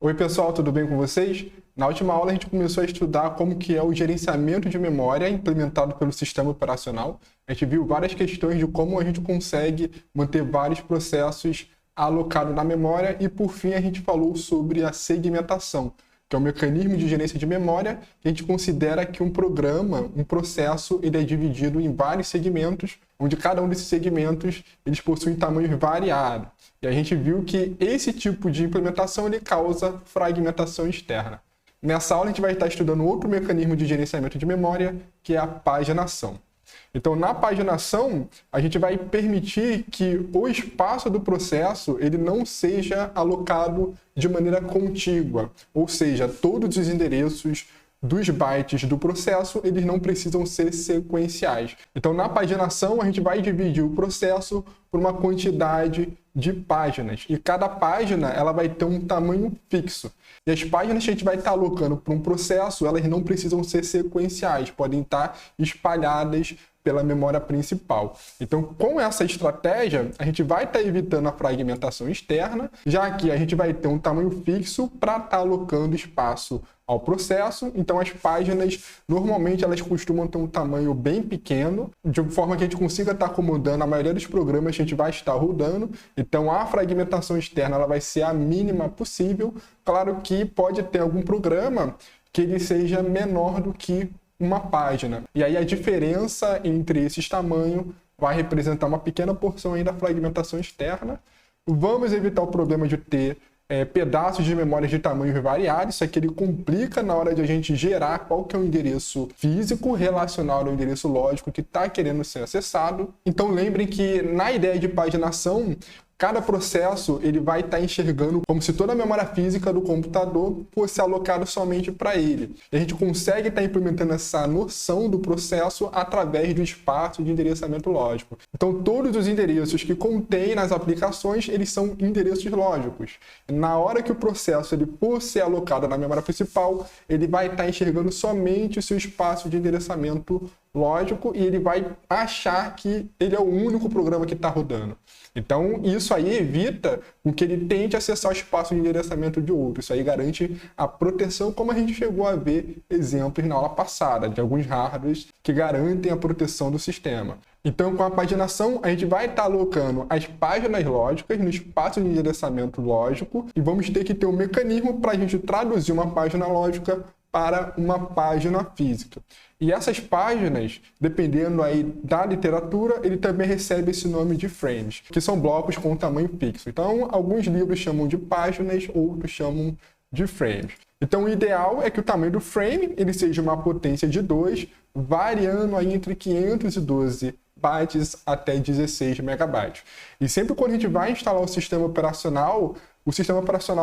Oi pessoal, tudo bem com vocês? Na última aula a gente começou a estudar como que é o gerenciamento de memória implementado pelo sistema operacional. A gente viu várias questões de como a gente consegue manter vários processos alocados na memória e por fim a gente falou sobre a segmentação, que é um mecanismo de gerência de memória que a gente considera que um programa, um processo, ele é dividido em vários segmentos, onde cada um desses segmentos eles possuem tamanhos variados. E a gente viu que esse tipo de implementação ele causa fragmentação externa. Nessa aula a gente vai estar estudando outro mecanismo de gerenciamento de memória, que é a paginação. Então, na paginação, a gente vai permitir que o espaço do processo ele não seja alocado de maneira contígua, ou seja, todos os endereços dos bytes do processo, eles não precisam ser sequenciais. Então, na paginação, a gente vai dividir o processo por uma quantidade de páginas. E cada página ela vai ter um tamanho fixo. E as páginas que a gente vai estar alocando para um processo, elas não precisam ser sequenciais, podem estar espalhadas pela memória principal. Então, com essa estratégia, a gente vai estar evitando a fragmentação externa, já que a gente vai ter um tamanho fixo para estar alocando espaço ao processo. Então, as páginas, normalmente, elas costumam ter um tamanho bem pequeno, de forma que a gente consiga estar acomodando a maioria dos programas que a gente vai estar rodando. Então, a fragmentação externa ela vai ser a mínima possível. Claro que pode ter algum programa que ele seja menor do que uma página. E aí a diferença entre esses tamanhos vai representar uma pequena porção aí da fragmentação externa. Vamos evitar o problema de ter pedaços de memória de tamanhos variados. Isso aqui ele complica na hora de a gente gerar qual que é o endereço físico relacionado ao endereço lógico que está querendo ser acessado. Então lembrem que na ideia de paginação, cada processo ele vai estar enxergando como se toda a memória física do computador fosse alocada somente para ele. E a gente consegue estar implementando essa noção do processo através do espaço de endereçamento lógico. Então, todos os endereços que contém nas aplicações, eles são endereços lógicos. Na hora que o processo ele for ser alocado na memória principal, ele vai estar enxergando somente o seu espaço de endereçamento lógico e ele vai achar que ele é o único programa que está rodando. Então, isso aí evita que ele tente acessar o espaço de endereçamento de outro. Isso aí garante a proteção, como a gente chegou a ver exemplos na aula passada, de alguns hardwares que garantem a proteção do sistema. Então, com a paginação, a gente vai estar alocando as páginas lógicas no espaço de endereçamento lógico e vamos ter que ter um mecanismo para a gente traduzir uma página lógica para uma página física. E essas páginas, dependendo aí da literatura, ele também recebe esse nome de frames, que são blocos com tamanho fixo. Então, alguns livros chamam de páginas, outros chamam de frames. Então, o ideal é que o tamanho do frame ele seja uma potência de 2, variando aí entre 512 bytes até 16 megabytes. E sempre quando a gente vai instalar o sistema operacional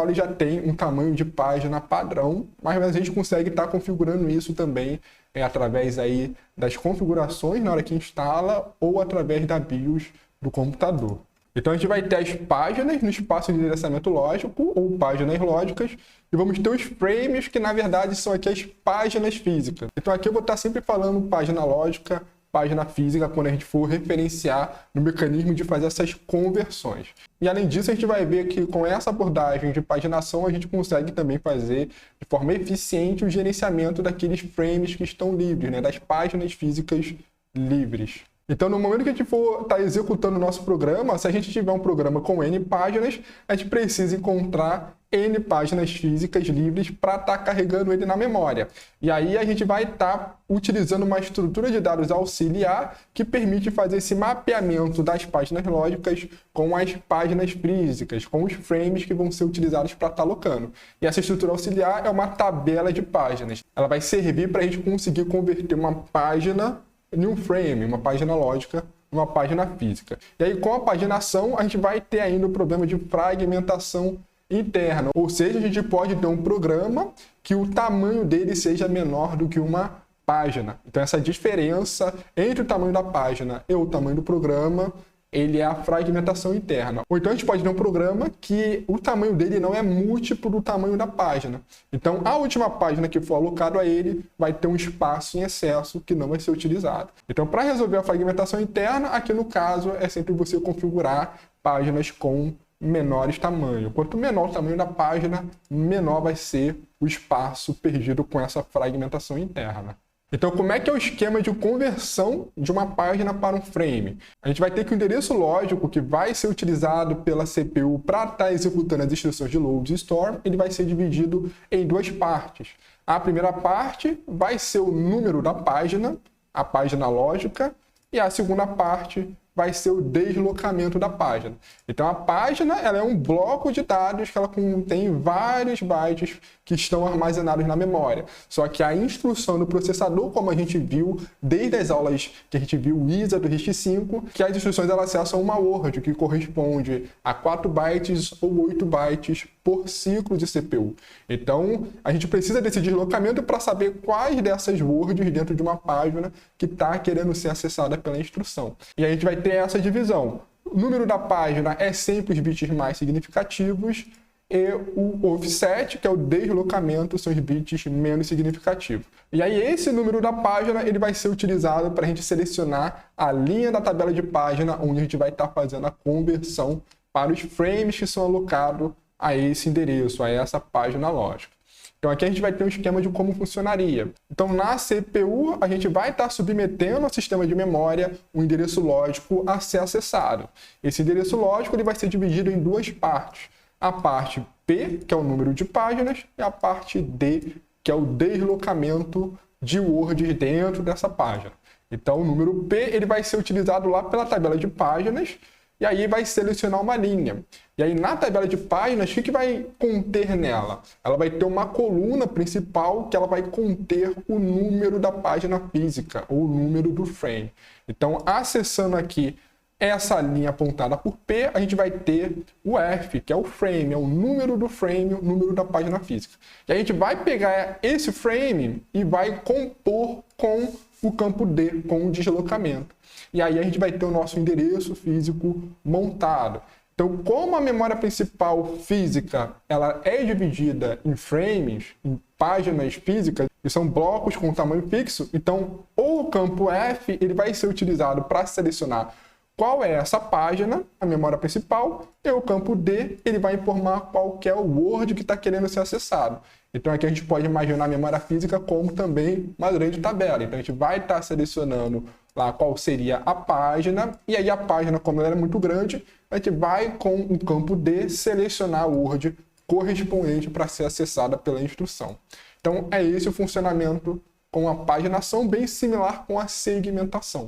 ele já tem um tamanho de página padrão, mas a gente consegue estar configurando isso também através aí das configurações na hora que instala ou através da BIOS do computador. Então a gente vai ter as páginas no espaço de endereçamento lógico ou páginas lógicas e vamos ter os frames que na verdade são aqui as páginas físicas. Então aqui eu vou estar sempre falando página lógica, página física, quando a gente for referenciar no mecanismo de fazer essas conversões. E além disso, a gente vai ver que com essa abordagem de paginação, a gente consegue também fazer de forma eficiente o gerenciamento daqueles frames que estão livres, né, das páginas físicas livres. Então, no momento que a gente for estar executando o nosso programa, se a gente tiver um programa com N páginas, a gente precisa encontrar N páginas físicas livres para estar carregando ele na memória. E aí a gente vai estar utilizando uma estrutura de dados auxiliar que permite fazer esse mapeamento das páginas lógicas com as páginas físicas, com os frames que vão ser utilizados para estar alocando. E essa estrutura auxiliar é uma tabela de páginas. Ela vai servir para a gente conseguir converter uma página em um frame, uma página lógica, uma página física. E aí, com a paginação, a gente vai ter ainda o problema de fragmentação interna. Ou seja, a gente pode ter um programa que o tamanho dele seja menor do que uma página. Então, essa diferença entre o tamanho da página e o tamanho do programa ele é a fragmentação interna. Ou então a gente pode ter um programa que o tamanho dele não é múltiplo do tamanho da página. Então a última página que for alocado a ele vai ter um espaço em excesso que não vai ser utilizado. Então para resolver a fragmentação interna, aqui no caso é sempre você configurar páginas com menores tamanho. Quanto menor o tamanho da página, menor vai ser o espaço perdido com essa fragmentação interna. Então, como é que é o esquema de conversão de uma página para um frame? A gente vai ter que o endereço lógico que vai ser utilizado pela CPU para estar executando as instruções de load e store, ele vai ser dividido em duas partes. A primeira parte vai ser o número da página, a página lógica, e a segunda parte vai ser o deslocamento da página. Então, a página ela é um bloco de dados que ela contém vários bytes que estão armazenados na memória. Só que a instrução do processador, como a gente viu desde as aulas que a gente viu o ISA do RISC-V, que as instruções elas acessam uma word, que corresponde a 4 bytes ou 8 bytes por ciclo de CPU. Então, a gente precisa desse deslocamento para saber quais dessas words dentro de uma página que está querendo ser acessada pela instrução. E a gente vai ter essa divisão. O número da página é sempre os bits mais significativos e o offset, que é o deslocamento, são os bits menos significativos. E aí esse número da página ele vai ser utilizado para a gente selecionar a linha da tabela de página onde a gente vai estar fazendo a conversão para os frames que são alocados a esse endereço, a essa página lógica. Então aqui a gente vai ter um esquema de como funcionaria. Então na CPU a gente vai estar submetendo ao sistema de memória um endereço lógico a ser acessado. Esse endereço lógico ele vai ser dividido em duas partes. A parte P, que é o número de páginas, e a parte D, que é o deslocamento de words dentro dessa página. Então o número P ele vai ser utilizado lá pela tabela de páginas, e aí vai selecionar uma linha. E aí na tabela de páginas, o que vai conter nela? Ela vai ter uma coluna principal que ela vai conter o número da página física, ou o número do frame. Então, acessando aqui essa linha apontada por P, a gente vai ter o F, que é o frame, é o número do frame, o número da página física. E a gente vai pegar esse frame e vai compor com o campo D, com o deslocamento. E aí a gente vai ter o nosso endereço físico montado. Então, como a memória principal física ela é dividida em frames, em páginas físicas, que são blocos com tamanho fixo, então o campo F ele vai ser utilizado para selecionar qual é essa página, a memória principal, e o campo D ele vai informar qual que é o word que está querendo ser acessado. Então aqui a gente pode imaginar a memória física como também uma grande tabela. Então a gente vai estar selecionando lá qual seria a página, e aí a página, como ela é muito grande, a gente vai com o campo D selecionar a word correspondente para ser acessada pela instrução. Então é esse o funcionamento com a paginação, bem similar com a segmentação.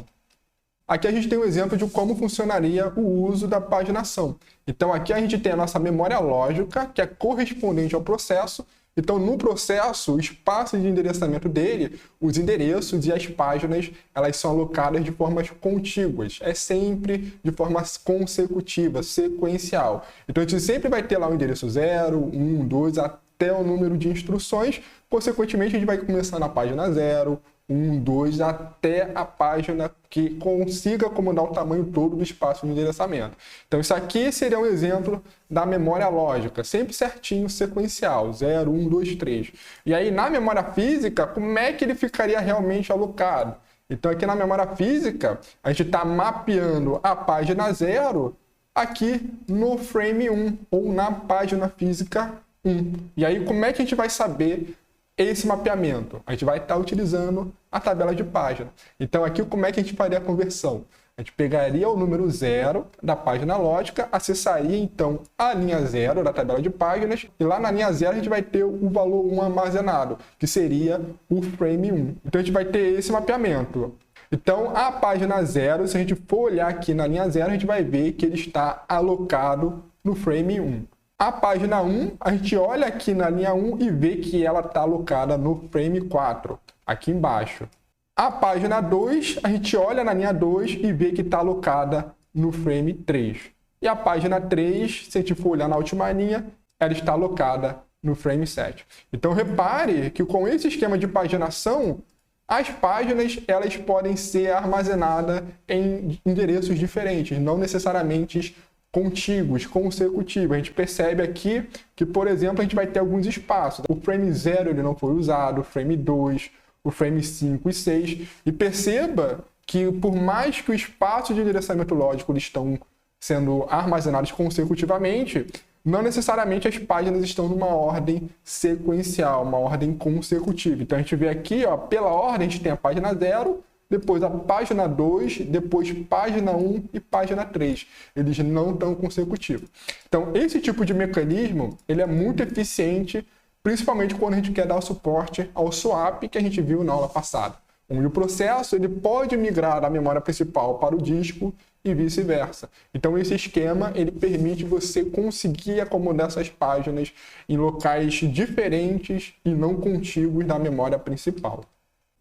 Aqui a gente tem um exemplo de como funcionaria o uso da paginação. Então aqui a gente tem a nossa memória lógica, que é correspondente ao processo. Então no processo, o espaço de endereçamento dele, os endereços e as páginas, elas são alocadas de formas contíguas. É sempre de forma consecutiva, sequencial. Então a gente sempre vai ter lá o endereço 0, 1, 2, até o número de instruções. Consequentemente, a gente vai começar na página 0, 1, 2, até a página que consiga acomodar o tamanho todo do espaço de endereçamento. Então, isso aqui seria um exemplo da memória lógica, sempre certinho, sequencial, 0, 1, 2, 3. E aí, na memória física, como é que ele ficaria realmente alocado? Então, aqui na memória física, a gente está mapeando a página 0 aqui no frame 1, ou na página física 1. E aí, como é que a gente vai saber esse mapeamento? A gente vai estar utilizando a tabela de página. Então aqui como é que a gente faria a conversão? A gente pegaria o número 0 da página lógica, acessaria então a linha 0 da tabela de páginas, e lá na linha 0 a gente vai ter o valor 1 armazenado, que seria o frame 1. Então a gente vai ter esse mapeamento. Então a página 0, se a gente for olhar aqui na linha 0, a gente vai ver que ele está alocado no frame 1. A página 1, a gente olha aqui na linha 1 e vê que ela está alocada no frame 4, aqui embaixo. A página 2, a gente olha na linha 2 e vê que está alocada no frame 3. E a página 3, se a gente for olhar na última linha, ela está alocada no frame 7. Então repare que com esse esquema de paginação, as páginas elas podem ser armazenadas em endereços diferentes, não necessariamente contíguos, consecutivos. A gente percebe aqui que, por exemplo, a gente vai ter alguns espaços. O frame 0 ele não foi usado, o frame 2, o frame 5 e 6. E perceba que, por mais que o espaço de endereçamento lógico eles estão sendo armazenados consecutivamente, não necessariamente as páginas estão numa ordem sequencial, uma ordem consecutiva. Então a gente vê aqui, ó, pela ordem, a gente tem a página 0, depois a página 2, depois página 1 e página 3. Eles não estão consecutivos. Então esse tipo de mecanismo ele é muito eficiente, principalmente quando a gente quer dar o suporte ao swap que a gente viu na aula passada, onde o processo ele pode migrar da memória principal para o disco e vice-versa. Então esse esquema ele permite você conseguir acomodar essas páginas em locais diferentes e não contíguos da memória principal.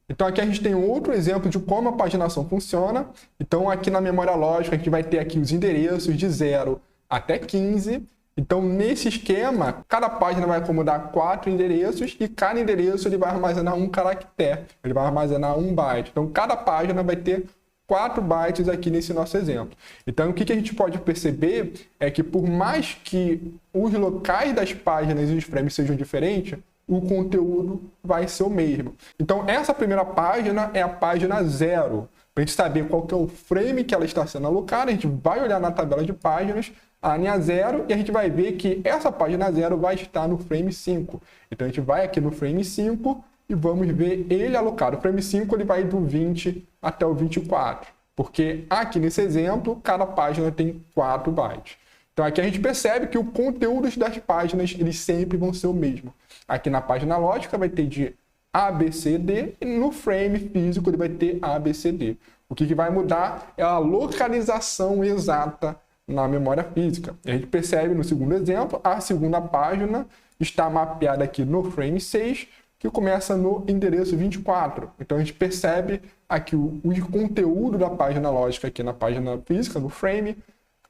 Então aqui a gente tem outro exemplo de como a paginação funciona. Então aqui na memória lógica a gente vai ter aqui os endereços de 0 até 15. Então nesse esquema, cada página vai acomodar 4 endereços e cada endereço ele vai armazenar um caractere, ele vai armazenar 1 byte. Então cada página vai ter 4 bytes aqui nesse nosso exemplo. Então, o que a gente pode perceber é que por mais que os locais das páginas e os frames sejam diferentes, o conteúdo vai ser o mesmo. Então, essa primeira página é a página 0. Para a gente saber qual que é o frame que ela está sendo alocada, a gente vai olhar na tabela de páginas, a linha 0, e a gente vai ver que essa página 0 vai estar no frame 5. Então, a gente vai aqui no frame 5, e vamos ver ele alocado. O frame 5 ele vai do 20 até o 24, porque aqui nesse exemplo, cada página tem 4 bytes. Então aqui a gente percebe que o conteúdo das páginas eles sempre vão ser o mesmo. Aqui na página lógica vai ter de A, B, C, D, e no frame físico ele vai ter A, B, C, D. O que vai mudar é a localização exata na memória física. A gente percebe no segundo exemplo, a segunda página está mapeada aqui no frame 6, que começa no endereço 24. Então a gente percebe aqui o conteúdo da página lógica aqui na página física, no frame.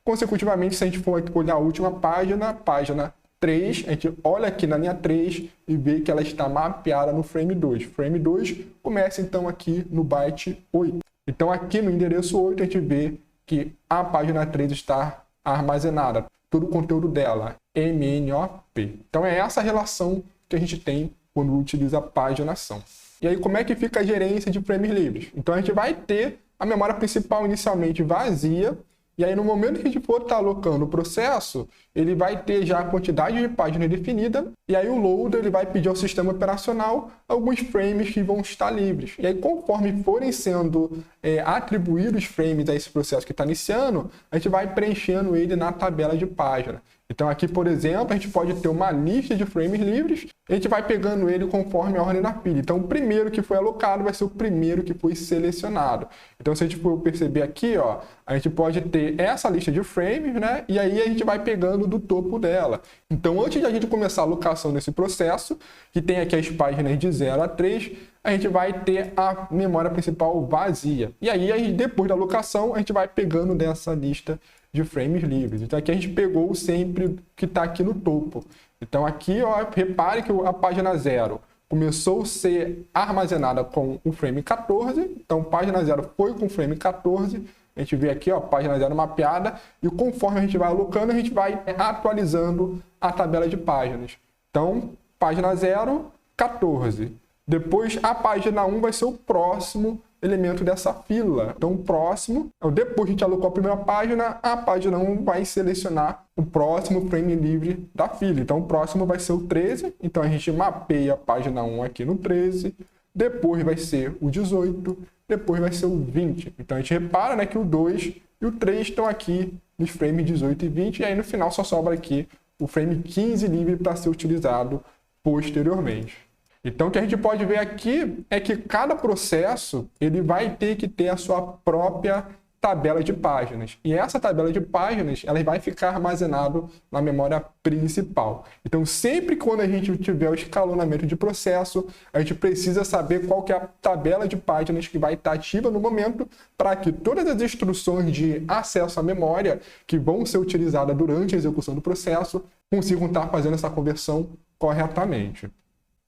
Consecutivamente, se a gente for olhar a última página, página 3, a gente olha aqui na linha 3 e vê que ela está mapeada no frame 2. Frame 2 começa então aqui no byte 8. Então aqui no endereço 8 a gente vê que a página 3 está armazenada, todo o conteúdo dela, MNOP. Então é essa relação que a gente tem quando utiliza a paginação. E aí como é que fica a gerência de frames livres? Então a gente vai ter a memória principal inicialmente vazia, e aí no momento que a gente for estar alocando o processo, ele vai ter já a quantidade de páginas definida, e aí o loader ele vai pedir ao sistema operacional alguns frames que vão estar livres. E aí conforme forem sendo atribuídos frames a esse processo que está iniciando, a gente vai preenchendo ele na tabela de página. Então aqui, por exemplo, a gente pode ter uma lista de frames livres, a gente vai pegando ele conforme a ordem da pilha. Então o primeiro que foi alocado vai ser o primeiro que foi selecionado. Então se a gente for perceber aqui, ó, a gente pode ter essa lista de frames, né? E aí a gente vai pegando do topo dela. Então antes de a gente começar a alocação desse processo, que tem aqui as páginas de 0 a 3, a gente vai ter a memória principal vazia. E aí depois da alocação, a gente vai pegando dessa lista de frames livres. Então aqui a gente pegou sempre que está aqui no topo. Então aqui, ó, repare que a página 0 começou a ser armazenada com o frame 14. Então página 0 foi com o frame 14. A gente vê aqui, ó, página 0 mapeada. E conforme a gente vai alocando, a gente vai atualizando a tabela de páginas. Então página 0, 14. Depois a página 1 vai ser o próximo elemento dessa fila. Então, o próximo, depois que a gente alocou a primeira página, a página 1 vai selecionar o próximo frame livre da fila. Então, o próximo vai ser o 13. Então, a gente mapeia a página 1 aqui no 13. Depois vai ser o 18. Depois vai ser o 20. Então, a gente repara, né, que o 2 e o 3 estão aqui nos frames 18 e 20. E aí, no final, só sobra aqui o frame 15 livre para ser utilizado posteriormente. Então, o que a gente pode ver aqui é que cada processo ele vai ter que ter a sua própria tabela de páginas. E essa tabela de páginas ela vai ficar armazenada na memória principal. Então, sempre quando a gente tiver o escalonamento de processo, a gente precisa saber qual que é a tabela de páginas que vai estar ativa no momento para que todas as instruções de acesso à memória que vão ser utilizadas durante a execução do processo consigam estar fazendo essa conversão corretamente.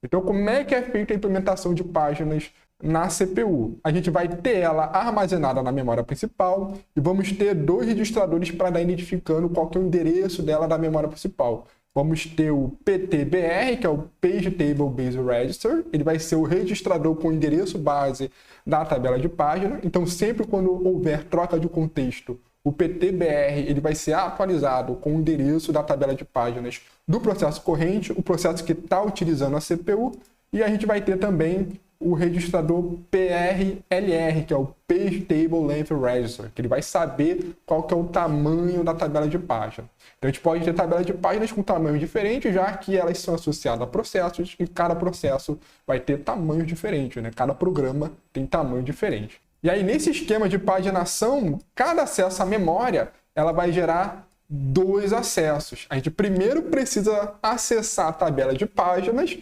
Então, como é que é feita a implementação de páginas na CPU? A gente vai ter ela armazenada na memória principal e vamos ter 2 registradores para dar identificando qual que é o endereço dela da memória principal. Vamos ter o PTBR, que é o Page Table Based Register. Ele vai ser o registrador com o endereço base da tabela de página. Então, sempre quando houver troca de contexto o PTBR ele vai ser atualizado com o endereço da tabela de páginas do processo corrente, o processo que está utilizando a CPU, e a gente vai ter também o registrador PRLR, que é o Page Table Length Register, que ele vai saber qual que é o tamanho da tabela de página. Então a gente pode ter tabela de páginas com tamanhos diferentes, já que elas são associadas a processos e cada processo vai ter tamanhos diferentes, né? Cada programa tem tamanho diferente. E aí nesse esquema de paginação, cada acesso à memória, ela vai gerar 2 acessos. A gente primeiro precisa acessar a tabela de páginas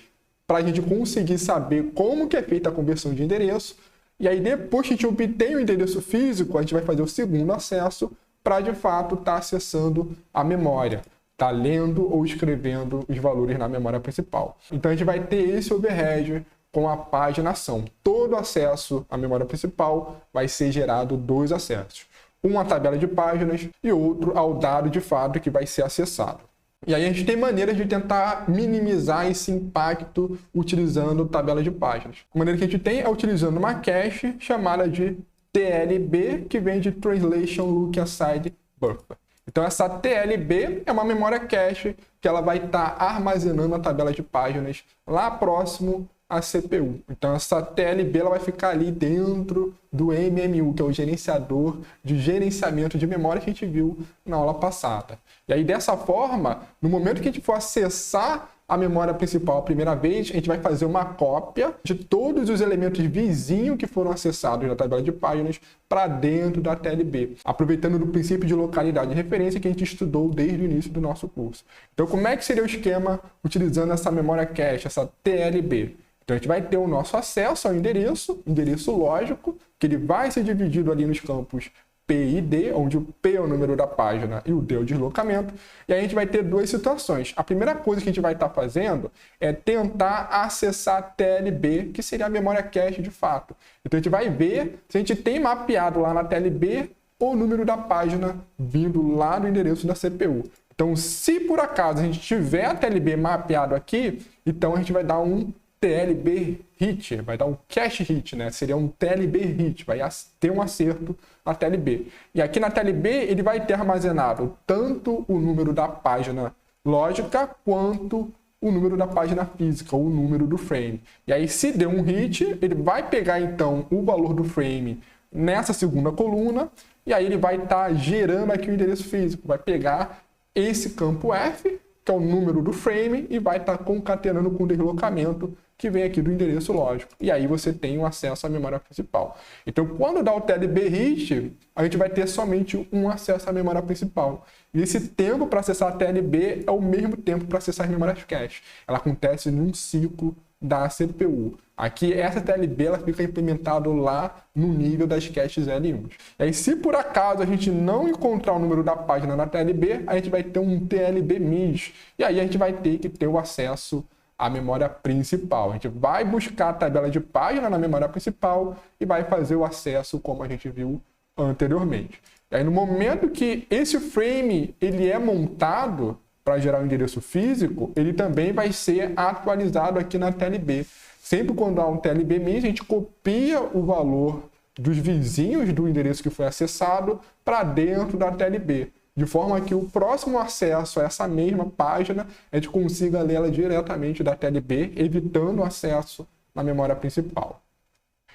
para a gente conseguir saber como que é feita a conversão de endereço. E aí depois que a gente obtém o endereço físico, a gente vai fazer o segundo acesso para de fato estar acessando a memória, tá lendo ou escrevendo os valores na memória principal. Então a gente vai ter esse overhead com a paginação. Todo acesso à memória principal vai ser gerado 2 acessos. Um à tabela de páginas e outro ao dado de fato que vai ser acessado. E aí a gente tem maneiras de tentar minimizar esse impacto utilizando tabela de páginas. A maneira que a gente tem é utilizando uma cache chamada de TLB, que vem de Translation Look Aside Buffer. Então essa TLB é uma memória cache que ela vai estar armazenando a tabela de páginas lá próximo à CPU. Então essa TLB ela vai ficar ali dentro do MMU, que é o gerenciador de gerenciamento de memória que a gente viu na aula passada. E aí dessa forma, no momento que a gente for acessar a memória principal a primeira vez, a gente vai fazer uma cópia de todos os elementos vizinhos que foram acessados na tabela de páginas para dentro da TLB, aproveitando do princípio de localidade de referência que a gente estudou desde o início do nosso curso. Então, como é que seria o esquema utilizando essa memória cache, essa TLB? Então, a gente vai ter o nosso acesso ao endereço lógico, que ele vai ser dividido ali nos campos P e D, onde o P é o número da página e o D é o deslocamento. E aí a gente vai ter 2 situações. A primeira coisa que a gente vai estar fazendo é tentar acessar a TLB, que seria a memória cache de fato. Então a gente vai ver se a gente tem mapeado lá na TLB o número da página vindo lá do endereço da CPU. Então, se por acaso a gente tiver a TLB mapeado aqui, então a gente vai dar um TLB hit, vai dar um cache hit, né? Seria um TLB hit, vai ter um acerto na TLB. E aqui na TLB ele vai ter armazenado tanto o número da página lógica quanto o número da página física, o número do frame. E aí se der um hit, ele vai pegar então o valor do frame nessa segunda coluna e aí ele vai estar gerando aqui o endereço físico, vai pegar esse campo F, que é o número do frame, e vai estar concatenando com o deslocamento que vem aqui do endereço lógico. E aí você tem o acesso à memória principal. Então, quando dá o TLB hit, a gente vai ter somente um acesso à memória principal. E esse tempo para acessar a TLB é o mesmo tempo para acessar as memórias cache. Ela acontece num ciclo da CPU. Aqui, essa TLB ela fica implementada lá no nível das caches L1. E aí, se por acaso a gente não encontrar o número da página na TLB, a gente vai ter um TLB miss. E aí a gente vai ter que ter o acesso à memória principal. A gente vai buscar a tabela de página na memória principal e vai fazer o acesso como a gente viu anteriormente. E aí, no momento que esse frame ele é montado para gerar um endereço físico, ele também vai ser atualizado aqui na TLB. Sempre quando há um TLB miss, a gente copia o valor dos vizinhos do endereço que foi acessado para dentro da TLB, de forma que o próximo acesso a essa mesma página a gente consiga ler ela diretamente da TLB, evitando o acesso na memória principal.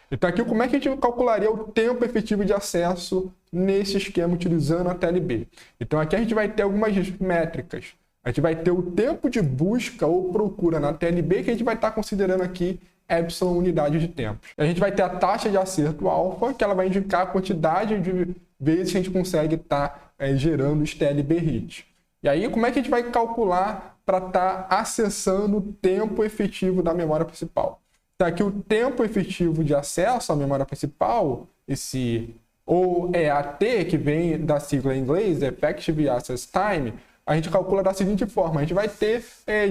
Então aqui como é que a gente calcularia o tempo efetivo de acesso nesse esquema utilizando a TLB? Então aqui a gente vai ter algumas métricas. A gente vai ter o tempo de busca ou procura na TLB, que a gente vai estar considerando aqui epsilon unidade de tempo. A gente vai ter a taxa de acerto alfa, que ela vai indicar a quantidade de vezes que a gente consegue estar gerando os TLB hits. E aí, como é que a gente vai calcular para estar acessando o tempo efetivo da memória principal? Então, aqui o tempo efetivo de acesso à memória principal, esse OEAT, que vem da sigla em inglês, Effective Access Time, a gente calcula da seguinte forma: a gente vai ter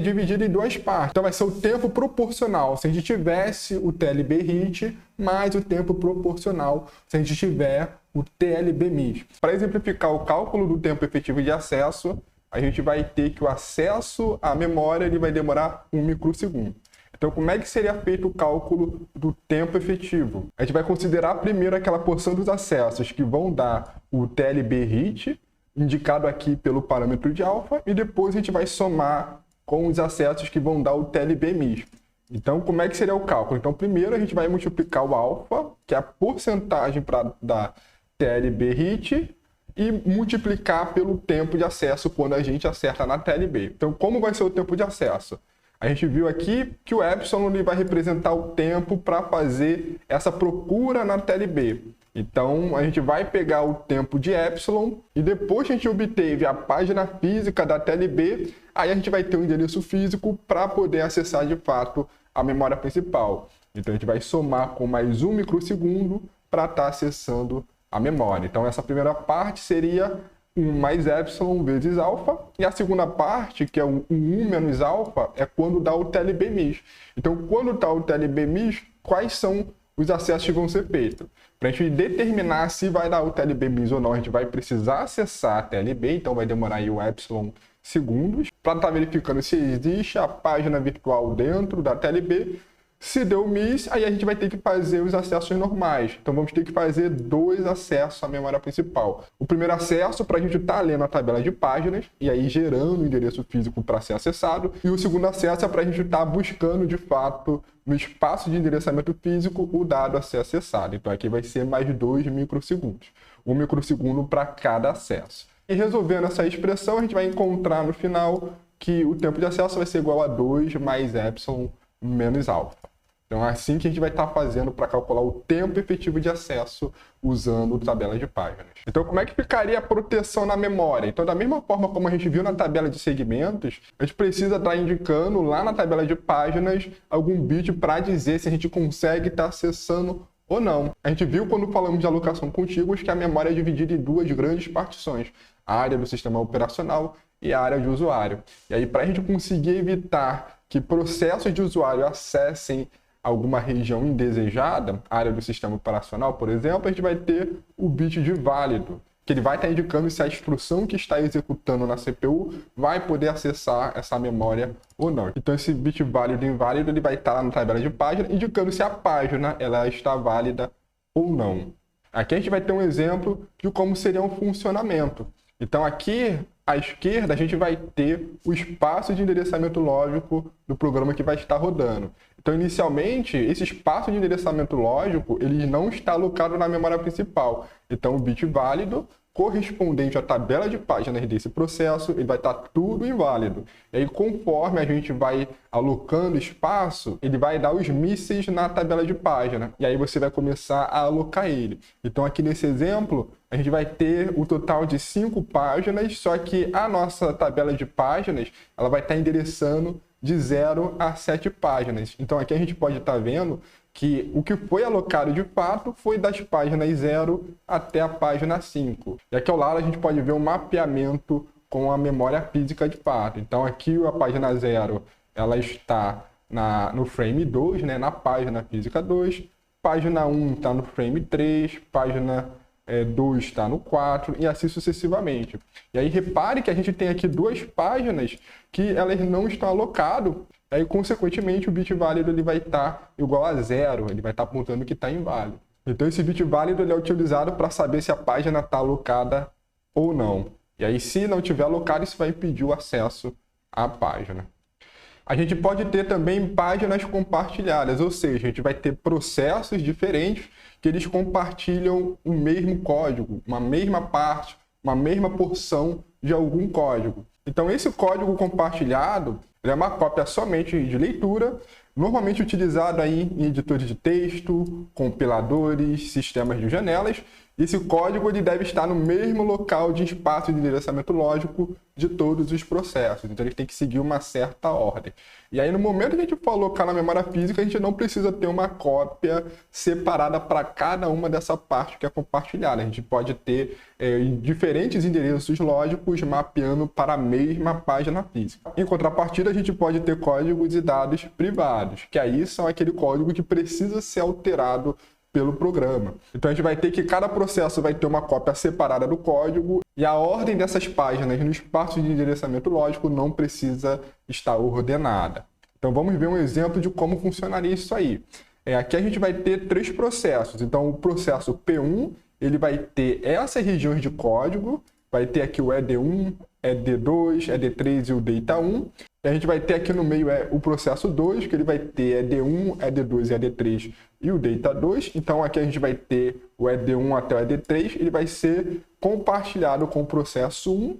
dividido em 2 partes. Então vai ser o tempo proporcional se a gente tivesse o TLB hit, mais o tempo proporcional se a gente tiver o TLB miss. Para exemplificar o cálculo do tempo efetivo de acesso, a gente vai ter que o acesso à memória ele vai demorar 1 microsegundo. Então, como é que seria feito o cálculo do tempo efetivo? A gente vai considerar primeiro aquela porção dos acessos que vão dar o TLB hit, indicado aqui pelo parâmetro de alfa, e depois a gente vai somar com os acessos que vão dar o TLB miss. Então, como é que seria o cálculo? Então, primeiro a gente vai multiplicar o alfa, que é a porcentagem para dar TLB hit, e multiplicar pelo tempo de acesso quando a gente acerta na TLB. Então, como vai ser o tempo de acesso? A gente viu aqui que o epsilon ele vai representar o tempo para fazer essa procura na TLB. Então, a gente vai pegar o tempo de epsilon e depois que a gente obteve a página física da TLB, aí a gente vai ter o endereço físico para poder acessar de fato a memória principal. Então, a gente vai somar com mais 1 microsegundo para estar acessando a memória. Então, essa primeira parte seria 1 mais epsilon vezes alfa, e a segunda parte, que é o 1 menos alfa, é quando dá o TLB miss. Então, quando dá o TLB miss, quais são os acessos que vão ser feitos? Para a gente determinar se vai dar o TLB miss ou não, a gente vai precisar acessar a TLB, então vai demorar aí o epsilon segundos, para estar verificando se existe a página virtual dentro da TLB. Se deu miss, aí a gente vai ter que fazer os acessos normais. Então, vamos ter que fazer 2 acessos à memória principal. O primeiro acesso para a gente estar lendo a tabela de páginas, e aí gerando o endereço físico para ser acessado. E o segundo acesso é para a gente estar buscando, de fato, no espaço de endereçamento físico, o dado a ser acessado. Então, aqui vai ser mais 2 microsegundos. 1 microsegundo para cada acesso. E resolvendo essa expressão, a gente vai encontrar no final que o tempo de acesso vai ser igual a 2 mais epsilon menos alfa. Então é assim que a gente vai estar fazendo para calcular o tempo efetivo de acesso usando tabela de páginas. Então como é que ficaria a proteção na memória? Então da mesma forma como a gente viu na tabela de segmentos, a gente precisa estar indicando lá na tabela de páginas algum bit para dizer se a gente consegue estar acessando ou não. A gente viu quando falamos de alocação contíguas que a memória é dividida em 2 grandes partições, a área do sistema operacional e a área de usuário. E aí para a gente conseguir evitar que processos de usuário acessem alguma região indesejada, área do sistema operacional, por exemplo, a gente vai ter o bit de válido, que ele vai estar indicando se a instrução que está executando na CPU vai poder acessar essa memória ou não. Então esse bit válido e inválido ele vai estar lá na tabela de página, indicando se a página ela está válida ou não. Aqui a gente vai ter um exemplo de como seria um funcionamento. Então aqui à esquerda a gente vai ter o espaço de endereçamento lógico do programa que vai estar rodando. Então, inicialmente, esse espaço de endereçamento lógico ele não está alocado na memória principal. Então, o bit válido correspondente à tabela de páginas desse processo, ele vai estar tudo inválido. E aí, conforme a gente vai alocando espaço, ele vai dar os misses na tabela de página. E aí você vai começar a alocar ele. Então, aqui nesse exemplo, a gente vai ter o total de 5 páginas, só que a nossa tabela de páginas ela vai estar endereçando de 0 a 7 páginas. Então aqui a gente pode estar vendo que o que foi alocado de fato foi das páginas 0 até a página 5. E aqui ao lado a gente pode ver um mapeamento com a memória física de fato. Então aqui a página 0 ela está no frame 2, né, na página física 2, página 1 está no frame 3, página 2 está no 4 e assim sucessivamente. E aí repare que a gente tem aqui 2 páginas que elas não estão alocadas, e aí consequentemente o bit válido ele vai estar igual a 0, ele vai estar apontando que está inválido. Então esse bit válido ele é utilizado para saber se a página está alocada ou não. E aí se não tiver alocado, isso vai impedir o acesso à página. A gente pode ter também páginas compartilhadas, ou seja, a gente vai ter processos diferentes que eles compartilham o mesmo código, uma mesma parte, uma mesma porção de algum código. Então esse código compartilhado ele é uma cópia somente de leitura, normalmente utilizado aí em editores de texto, compiladores, sistemas de janelas. Esse código ele deve estar no mesmo local de espaço de endereçamento lógico de todos os processos. Então ele tem que seguir uma certa ordem. E aí no momento que a gente for alocar na memória física, a gente não precisa ter uma cópia separada para cada uma dessa parte que é compartilhada. A gente pode ter diferentes endereços lógicos mapeando para a mesma página física. Em contrapartida, a gente pode ter códigos e dados privados, que aí são aquele código que precisa ser alterado pelo programa. Então a gente vai ter que cada processo vai ter uma cópia separada do código e a ordem dessas páginas no espaço de endereçamento lógico não precisa estar ordenada. Então vamos ver um exemplo de como funcionaria isso aí. Aqui a gente vai ter 3 processos. Então o processo P1, ele vai ter essas regiões de código, vai ter aqui o ED1, ED2, ED3 e o DATA1. E a gente vai ter aqui no meio o processo 2, que ele vai ter ED1, ED2 e ED3 e o DATA2. Então aqui a gente vai ter o ED1 até o ED3, ele vai ser compartilhado com o processo 1.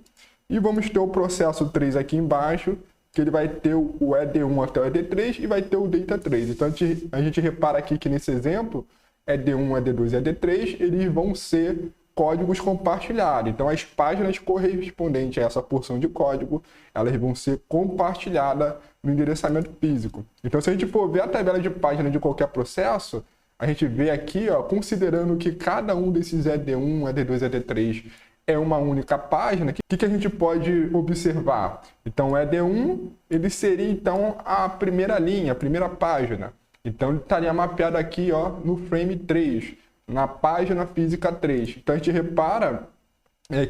E vamos ter o processo 3 aqui embaixo, que ele vai ter o ED1 até o ED3 e vai ter o DATA3. Então a gente repara aqui que nesse exemplo, ED1, ED2 e ED3, eles vão ser códigos compartilhados. Então as páginas correspondentes a essa porção de código, elas vão ser compartilhadas no endereçamento físico. Então se a gente for ver a tabela de página de qualquer processo, a gente vê aqui, considerando que cada um desses ED1, ED2 e ED3 é uma única página, o que a gente pode observar? Então, o ED1, ele seria, então, a primeira linha, a primeira página. Então, ele estaria mapeado aqui, no frame 3, na página física 3. Então, a gente repara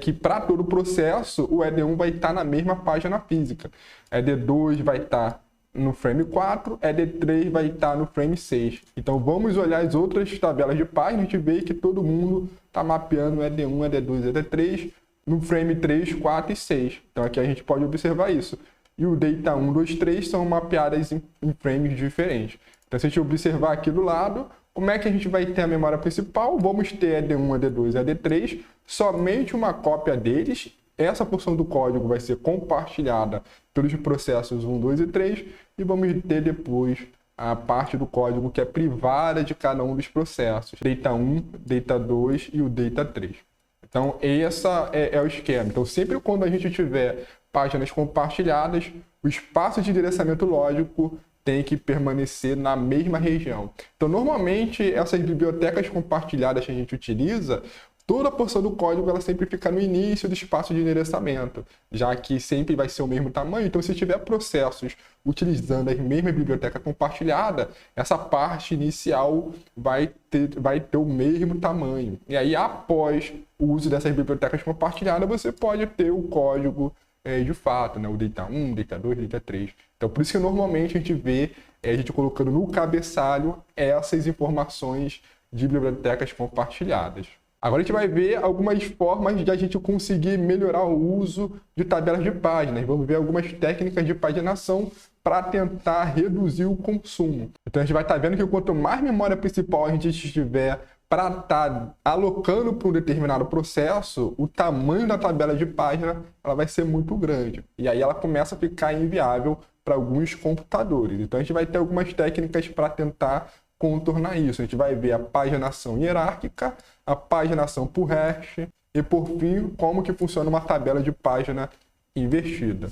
que para todo o processo, o ED1 vai estar na mesma página física. ED2 vai estar no frame 4, ED3 vai estar no frame 6. Então, vamos olhar as outras tabelas de página, a gente vê que todo mundo está mapeando ED1, ED2 e ED3 no frame 3, 4 e 6. Então, aqui a gente pode observar isso. E o Data 1, 2, 3 são mapeadas em frames diferentes. Então, se a gente observar aqui do lado, como é que a gente vai ter a memória principal? Vamos ter ED1, ED2 e ED3, somente uma cópia deles. Essa porção do código vai ser compartilhada pelos processos 1, 2 e 3 e vamos ter depois a parte do código que é privada de cada um dos processos, Data 1, Data 2 e o Data 3. Então, esse é o esquema. Então, sempre quando a gente tiver páginas compartilhadas, o espaço de endereçamento lógico tem que permanecer na mesma região. Então, normalmente, essas bibliotecas compartilhadas que a gente utiliza, toda a porção do código ela sempre fica no início do espaço de endereçamento, já que sempre vai ser o mesmo tamanho. Então, se tiver processos utilizando a mesma biblioteca compartilhada, essa parte inicial vai ter o mesmo tamanho. E aí, após o uso dessas bibliotecas compartilhadas, você pode ter o código de fato, né? O Data 1, Data 2, Data 3. Então, por isso que normalmente a gente vê a gente colocando no cabeçalho essas informações de bibliotecas compartilhadas. Agora a gente vai ver algumas formas de a gente conseguir melhorar o uso de tabelas de páginas. Vamos ver algumas técnicas de paginação para tentar reduzir o consumo. Então a gente vai estar vendo que quanto mais memória principal a gente tiver para estar alocando para um determinado processo, o tamanho da tabela de página ela vai ser muito grande. E aí ela começa a ficar inviável para alguns computadores. Então a gente vai ter algumas técnicas para tentar contornar isso. A gente vai ver a paginação hierárquica, a paginação por hash e, por fim, como que funciona uma tabela de página invertida.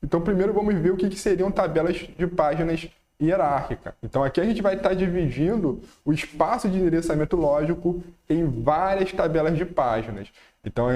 Então, primeiro vamos ver o que seriam tabelas de páginas hierárquicas. Então, aqui a gente vai estar dividindo o espaço de endereçamento lógico em várias tabelas de páginas. Então,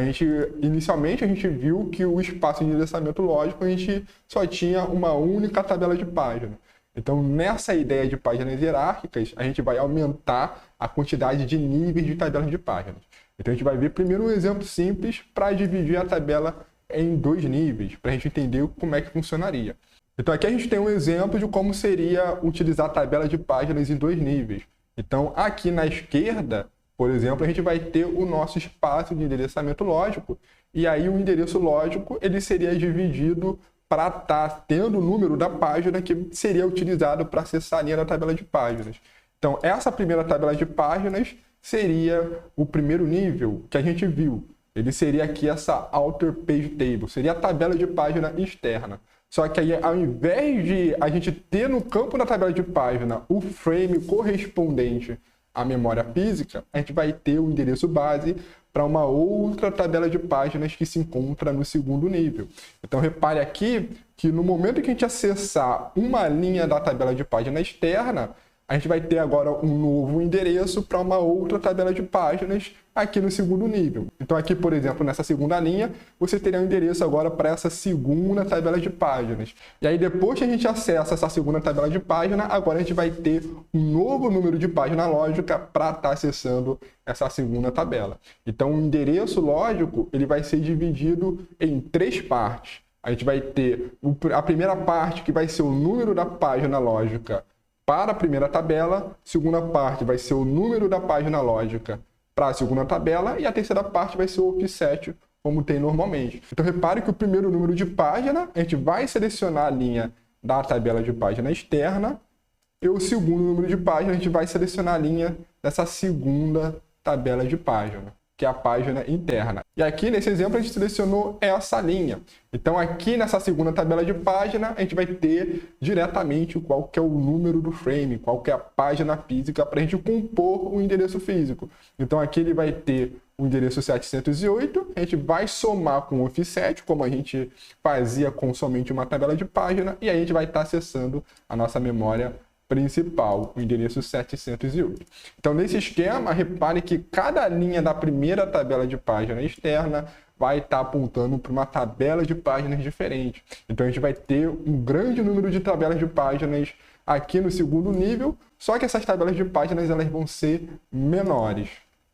inicialmente a gente viu que o espaço de endereçamento lógico a gente só tinha uma única tabela de página. Então, nessa ideia de páginas hierárquicas, a gente vai aumentar a quantidade de níveis de tabelas de páginas. Então, a gente vai ver primeiro um exemplo simples para dividir a tabela em 2 níveis, para a gente entender como é que funcionaria. Então, aqui a gente tem um exemplo de como seria utilizar a tabela de páginas em 2 níveis. Então, aqui na esquerda, por exemplo, a gente vai ter o nosso espaço de endereçamento lógico, e aí o endereço lógico ele seria dividido para estar tendo o número da página que seria utilizado para acessar a linha da tabela de páginas. Então, essa primeira tabela de páginas seria o primeiro nível que a gente viu. Ele seria aqui essa Outer Page Table, seria a tabela de página externa. Só que aí, ao invés de a gente ter no campo da tabela de página o frame correspondente à memória física, a gente vai ter o endereço base para uma outra tabela de páginas que se encontra no segundo nível. Então, repare aqui que no momento que a gente acessar uma linha da tabela de página externa, a gente vai ter agora um novo endereço para uma outra tabela de páginas aqui no segundo nível. Então aqui, por exemplo, nessa segunda linha, você teria um endereço agora para essa segunda tabela de páginas. E aí depois que a gente acessa essa segunda tabela de página, agora a gente vai ter um novo número de página lógica para estar acessando essa segunda tabela. Então o endereço lógico ele vai ser dividido em 3 partes. A gente vai ter a primeira parte, que vai ser o número da página lógica para a primeira tabela, segunda parte vai ser o número da página lógica para a segunda tabela, e a terceira parte vai ser o offset, como tem normalmente. Então repare que o primeiro número de página, a gente vai selecionar a linha da tabela de página externa, e o segundo número de página, a gente vai selecionar a linha dessa segunda tabela de página, que é a página interna. E aqui nesse exemplo a gente selecionou essa linha. Então aqui nessa segunda tabela de página a gente vai ter diretamente qual que é o número do frame, qual que é a página física para a gente compor o endereço físico. Então aqui ele vai ter o endereço 708, a gente vai somar com o offset, como a gente fazia com somente uma tabela de página, e aí a gente vai estar acessando a nossa memória principal, o endereço 708. Então, nesse esquema, repare que cada linha da primeira tabela de página externa vai estar apontando para uma tabela de páginas diferente. Então, a gente vai ter um grande número de tabelas de páginas aqui no segundo nível, só que essas tabelas de páginas elas vão ser menores.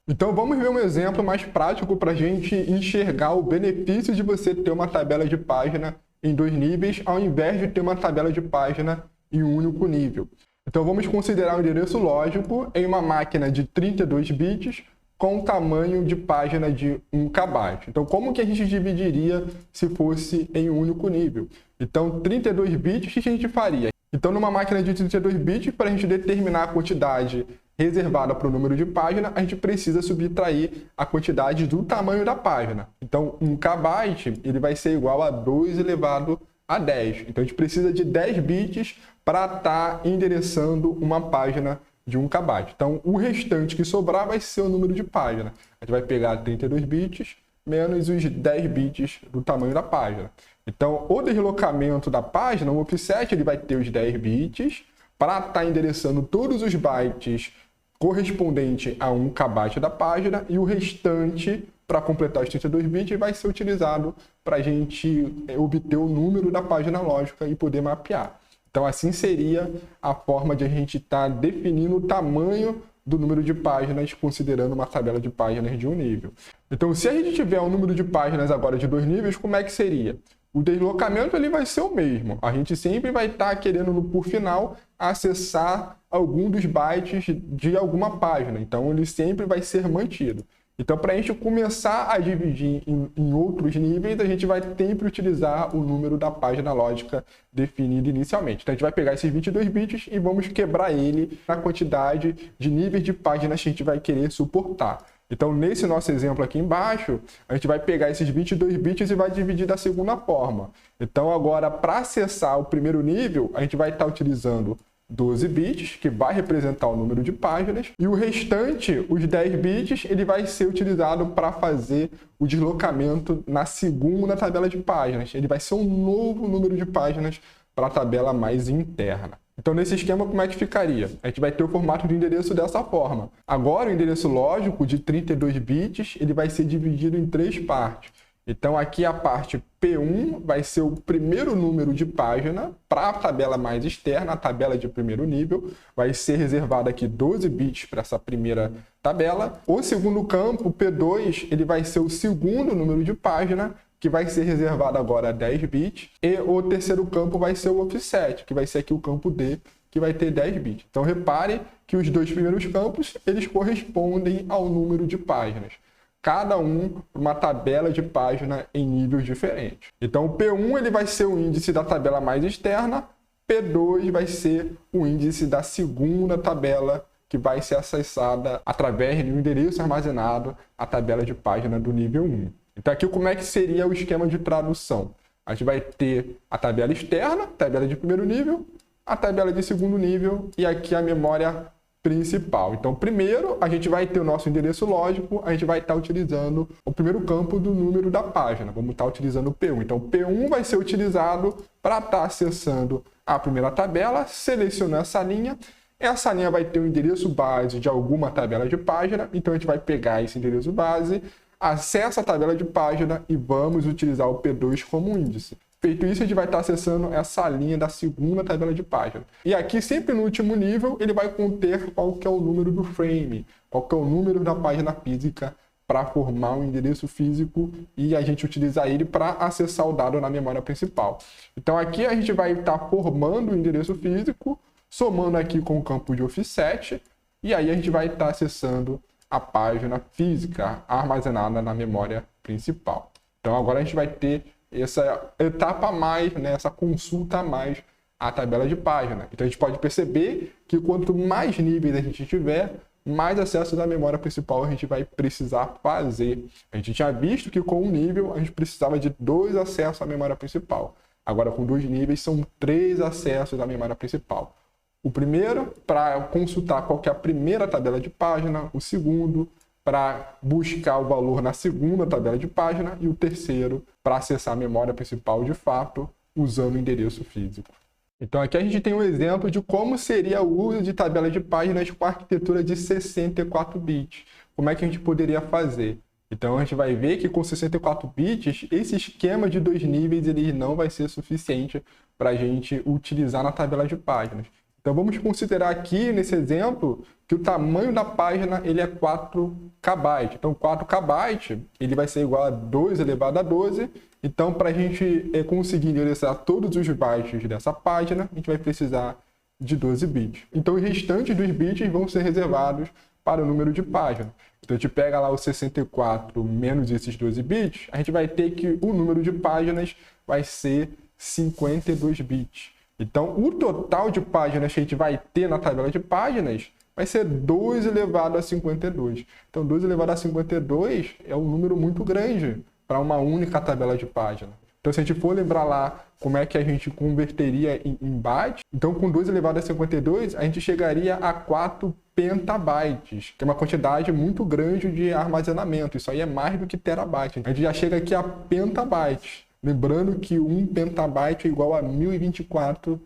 Então, vamos ver um exemplo mais prático para a gente enxergar o benefício de você ter uma tabela de página em 2 níveis, ao invés de ter uma tabela de página em um único nível. Então vamos considerar o endereço lógico em uma máquina de 32 bits com tamanho de página de 1 KB. Então como que a gente dividiria se fosse em um único nível? Então 32 bits, o que a gente faria? Então numa máquina de 32 bits, para a gente determinar a quantidade reservada para o número de página, a gente precisa subtrair a quantidade do tamanho da página. Então 1 KB ele vai ser igual a 2 elevado a 10. Então a gente precisa de 10 bits para estar endereçando uma página de 1 KB. Então o restante que sobrar vai ser o número de página. A gente vai pegar 32 bits menos os 10 bits do tamanho da página. Então o deslocamento da página, o offset, ele vai ter os 10 bits para estar endereçando todos os bytes correspondente a 1 KB da página, e o restante, para completar os 32 bits, vai ser utilizado para a gente obter o número da página lógica e poder mapear. Então assim seria a forma de a gente estar definindo o tamanho do número de páginas, considerando uma tabela de páginas de um nível. Então se a gente tiver um número de páginas agora de 2 níveis, como é que seria? O deslocamento ele vai ser o mesmo. A gente sempre vai estar querendo, por final, acessar algum dos bytes de alguma página. Então ele sempre vai ser mantido. Então, para a gente começar a dividir em outros níveis, a gente vai sempre utilizar o número da página lógica definido inicialmente. Então, a gente vai pegar esses 22 bits e vamos quebrar ele na quantidade de níveis de páginas que a gente vai querer suportar. Então, nesse nosso exemplo aqui embaixo, a gente vai pegar esses 22 bits e vai dividir da segunda forma. Então, agora, para acessar o primeiro nível, a gente vai estar utilizando 12 bits, que vai representar o número de páginas, e o restante, os 10 bits, ele vai ser utilizado para fazer o deslocamento na segunda tabela de páginas. Ele vai ser um novo número de páginas para a tabela mais interna. Então, nesse esquema, como é que ficaria? A gente vai ter o formato de endereço dessa forma. Agora, o endereço lógico de 32 bits, ele vai ser dividido em 3 partes. Então, aqui a parte P1 vai ser o primeiro número de página para a tabela mais externa, a tabela de primeiro nível. Vai ser reservado aqui 12 bits para essa primeira tabela. O segundo campo, P2, ele vai ser o segundo número de página, que vai ser reservado agora a 10 bits. E o terceiro campo vai ser o offset, que vai ser aqui o campo D, que vai ter 10 bits. Então, repare que os dois primeiros campos, eles correspondem ao número de páginas. Cada um uma tabela de página em níveis diferentes. Então, o P1 ele vai ser o índice da tabela mais externa, P2 vai ser o índice da segunda tabela que vai ser acessada através de um endereço armazenado à tabela de página do nível 1. Então, aqui como é que seria o esquema de tradução? A gente vai ter a tabela externa, tabela de primeiro nível, a tabela de segundo nível e aqui a memória principal. Então, primeiro, a gente vai ter o nosso endereço lógico, a gente vai estar utilizando o primeiro campo do número da página. Vamos estar utilizando o P1. Então, o P1 vai ser utilizado para estar acessando a primeira tabela, selecionando essa linha. Essa linha vai ter o endereço base de alguma tabela de página, então a gente vai pegar esse endereço base, acessa a tabela de página e vamos utilizar o P2 como índice. Feito isso, a gente vai estar acessando essa linha da segunda tabela de página. E aqui, sempre no último nível, ele vai conter qual que é o número do frame, qual que é o número da página física para formar um endereço físico e a gente utilizar ele para acessar o dado na memória principal. Então aqui a gente vai estar formando o endereço físico, somando aqui com o campo de offset, e aí a gente vai estar acessando a página física armazenada na memória principal. Então agora a gente vai ter essa etapa a mais, né, essa consulta a mais à tabela de página. Então a gente pode perceber que quanto mais níveis a gente tiver, mais acessos à memória principal a gente vai precisar fazer. A gente tinha visto que com um nível a gente precisava de 2 acessos à memória principal. Agora com 2 níveis são 3 acessos à memória principal. O primeiro para consultar qual que é a primeira tabela de página, o segundo para buscar o valor na segunda tabela de página e o terceiro para acessar a memória principal de fato usando o endereço físico. Então aqui a gente tem um exemplo de como seria o uso de tabela de páginas com arquitetura de 64 bits. Como é que a gente poderia fazer? Então a gente vai ver que com 64 bits, esse esquema de 2 níveis ele não vai ser suficiente para a gente utilizar na tabela de páginas. Então vamos considerar aqui nesse exemplo que o tamanho da página ele é 4 KB. Então 4 KB ele vai ser igual a 2 elevado a 12. Então para a gente conseguir endereçar todos os bytes dessa página, a gente vai precisar de 12 bits. Então os restantes dos bits vão ser reservados para o número de página. Então a gente pega lá o 64 menos esses 12 bits, a gente vai ter que o número de páginas vai ser 52 bits. Então, o total de páginas que a gente vai ter na tabela de páginas vai ser 2 elevado a 52. Então, 2 elevado a 52 é um número muito grande para uma única tabela de página. Então, se a gente for lembrar lá como é que a gente converteria em bytes, então com 2 elevado a 52, a gente chegaria a 4 pentabytes, que é uma quantidade muito grande de armazenamento. Isso aí é mais do que terabyte. A gente já chega aqui a pentabytes. Lembrando que 1 pentabyte é igual a 1024